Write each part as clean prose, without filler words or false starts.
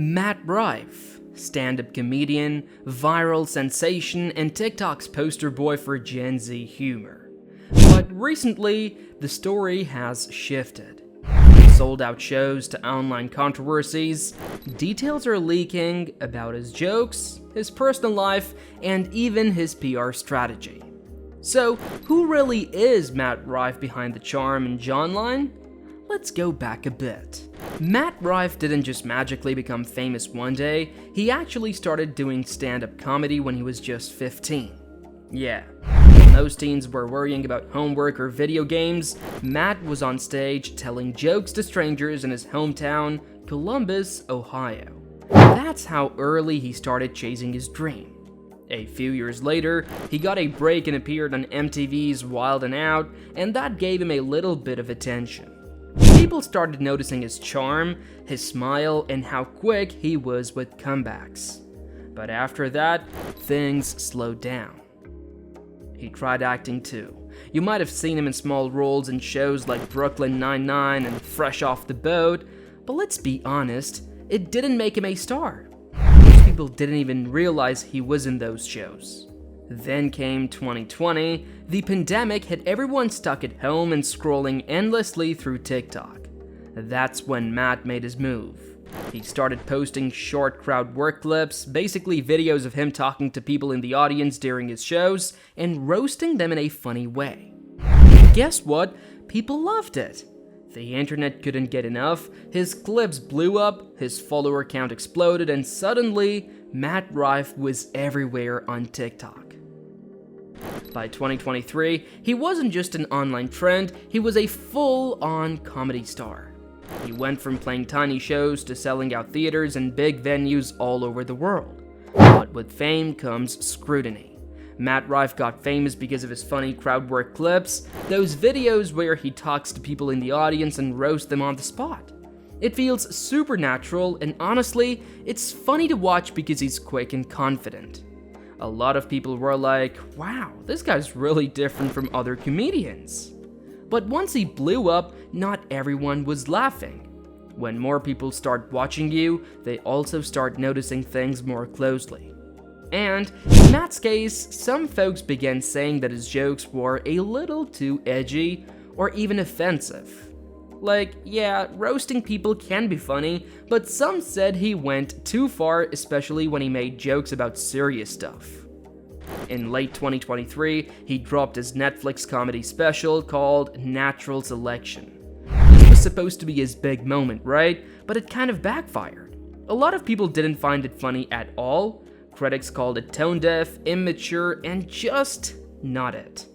Matt Rife, stand-up comedian, viral sensation, and TikTok's poster boy for Gen Z humor. But recently, the story has shifted. Sold-out shows to online controversies, details are leaking about his jokes, his personal life, and even his PR strategy. So, who really is Matt Rife behind the charm and jawline? Let's go back a bit. Matt Rife didn't just magically become famous one day, he actually started doing stand-up comedy when he was just 15. Yeah, while most teens were worrying about homework or video games, Matt was on stage telling jokes to strangers in his hometown, Columbus, Ohio. That's how early he started chasing his dream. A few years later, he got a break and appeared on MTV's Wild 'N Out, and that gave him a little bit of attention. People started noticing his charm, his smile, and how quick he was with comebacks. But after that, things slowed down. He tried acting too. You might have seen him in small roles in shows like Brooklyn Nine-Nine and Fresh Off the Boat, but let's be honest, it didn't make him a star. Most people didn't even realize he was in those shows. Then came 2020, the pandemic hit everyone stuck at home and scrolling endlessly through TikTok. That's when Matt made his move. He started posting short crowd work clips, basically videos of him talking to people in the audience during his shows, and roasting them in a funny way. Guess what? People loved it. The internet couldn't get enough, his clips blew up, his follower count exploded, and suddenly, Matt Rife was everywhere on TikTok. By 2023, he wasn't just an online trend, he was a full-on comedy star. He went from playing tiny shows to selling out theaters and big venues all over the world. But with fame comes scrutiny. Matt Rife got famous because of his funny crowd work clips, those videos where he talks to people in the audience and roasts them on the spot. It feels supernatural, and honestly, it's funny to watch because he's quick and confident. A lot of people were like, wow, this guy's really different from other comedians. But once he blew up, not everyone was laughing. When more people start watching you, they also start noticing things more closely. And in Matt's case, some folks began saying that his jokes were a little too edgy or even offensive. Like, yeah, roasting people can be funny, but some said he went too far, especially when he made jokes about serious stuff. In late 2023, he dropped his Netflix comedy special called Natural Selection. This was supposed to be his big moment, right? But it kind of backfired. A lot of people didn't find it funny at all. Critics called it tone-deaf, immature, and just not it.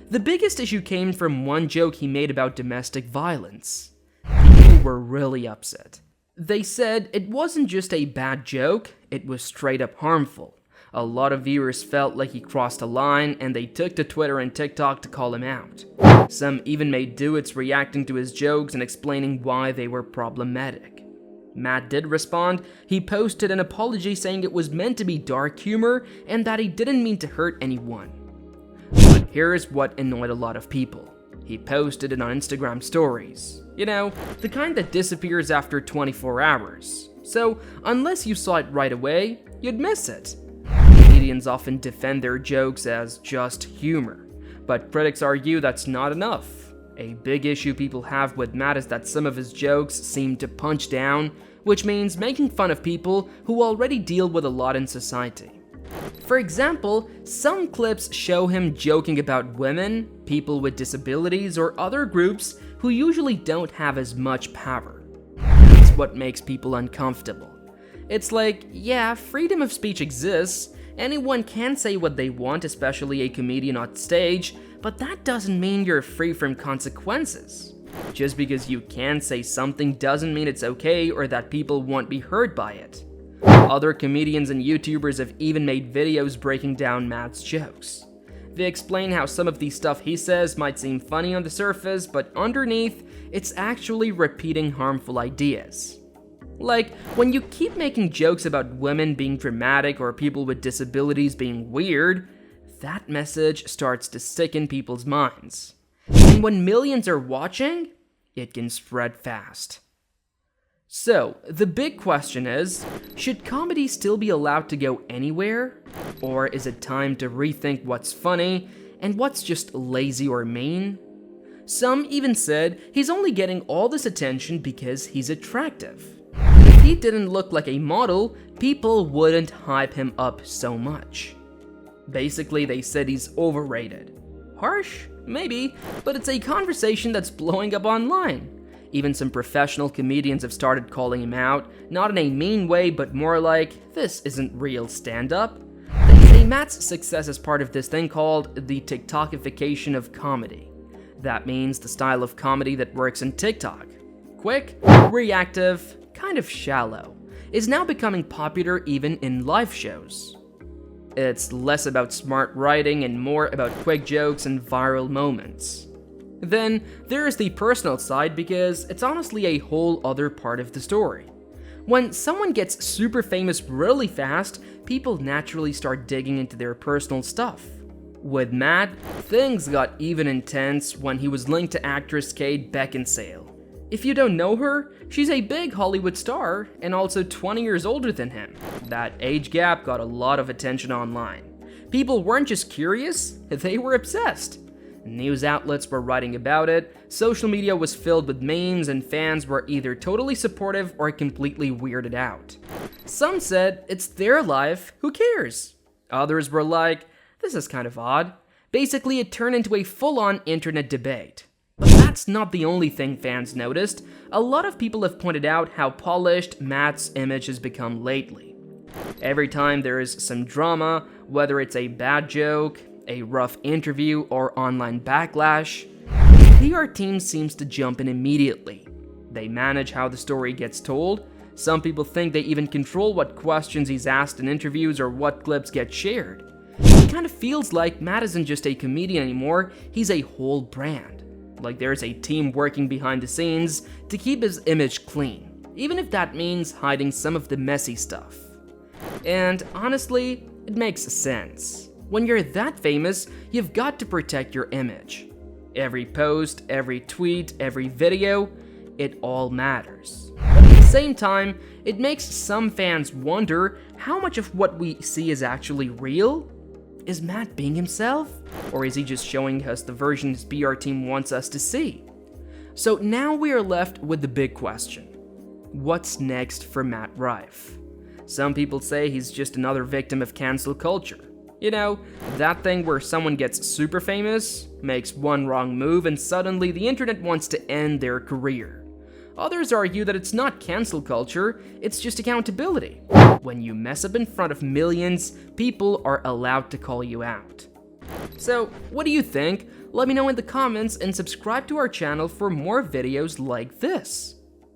The biggest issue came from one joke he made about domestic violence. People were really upset. They said it wasn't just a bad joke, it was straight up harmful. A lot of viewers felt like he crossed a line, and they took to Twitter and TikTok to call him out. Some even made duets reacting to his jokes and explaining why they were problematic. Matt did respond. He posted an apology saying it was meant to be dark humor and that he didn't mean to hurt anyone. But here's what annoyed a lot of people. He posted it on Instagram stories. You know, the kind that disappears after 24 hours. So, unless you saw it right away, you'd miss it. Comedians often defend their jokes as just humor, but critics argue that's not enough. A big issue people have with Matt is that some of his jokes seem to punch down, which means making fun of people who already deal with a lot in society. For example, some clips show him joking about women, people with disabilities, or other groups who usually don't have as much power. That's what makes people uncomfortable. It's like, yeah, freedom of speech exists, anyone can say what they want, especially a comedian on stage, but that doesn't mean you're free from consequences. Just because you can say something doesn't mean it's okay or that people won't be hurt by it. Other comedians and YouTubers have even made videos breaking down Matt's jokes. They explain how some of the stuff he says might seem funny on the surface, but underneath, it's actually repeating harmful ideas. Like, when you keep making jokes about women being dramatic or people with disabilities being weird, that message starts to stick in people's minds. And when millions are watching, it can spread fast. So, the big question is, should comedy still be allowed to go anywhere? Or is it time to rethink what's funny and what's just lazy or mean? Some even said he's only getting all this attention because he's attractive. If he didn't look like a model, people wouldn't hype him up so much. Basically, they said he's overrated. Harsh? Maybe, but it's a conversation that's blowing up online. Even some professional comedians have started calling him out, not in a mean way, but more like, this isn't real stand-up. They say Matt's success is part of this thing called the TikTokification of comedy. That means the style of comedy that works in TikTok. Quick, reactive, kind of shallow, is now becoming popular even in live shows. It's less about smart writing and more about quick jokes and viral moments. Then, there's the personal side because it's honestly a whole other part of the story. When someone gets super famous really fast, people naturally start digging into their personal stuff. With Matt, things got even intense when he was linked to actress Kate Beckinsale. If you don't know her, she's a big Hollywood star and also 20 years older than him. That age gap got a lot of attention online. People weren't just curious, they were obsessed. News outlets were writing about it, social media was filled with memes, and fans were either totally supportive or completely weirded out. Some said, it's their life, who cares? Others were like, this is kind of odd. Basically, it turned into a full-on internet debate. But that's not the only thing fans noticed. A lot of people have pointed out how polished Matt's image has become lately. Every time there is some drama, whether it's a bad joke, a rough interview, or online backlash, the PR team seems to jump in immediately. They manage how the story gets told. Some people think they even control what questions he's asked in interviews or what clips get shared. It kind of feels like Matt isn't just a comedian anymore, he's a whole brand. Like there's a team working behind the scenes to keep his image clean, even if that means hiding some of the messy stuff. And honestly, it makes sense. When you're that famous, you've got to protect your image. Every post, every tweet, every video, it all matters. But at the same time, it makes some fans wonder how much of what we see is actually real? Is Matt being himself? Or is he just showing us the version his PR team wants us to see? So now we are left with the big question. What's next for Matt Rife? Some people say he's just another victim of cancel culture. You know, that thing where someone gets super famous, makes one wrong move, and suddenly the internet wants to end their career. Others argue that it's not cancel culture, it's just accountability. When you mess up in front of millions, people are allowed to call you out. So, what do you think? Let me know in the comments and subscribe to our channel for more videos like this.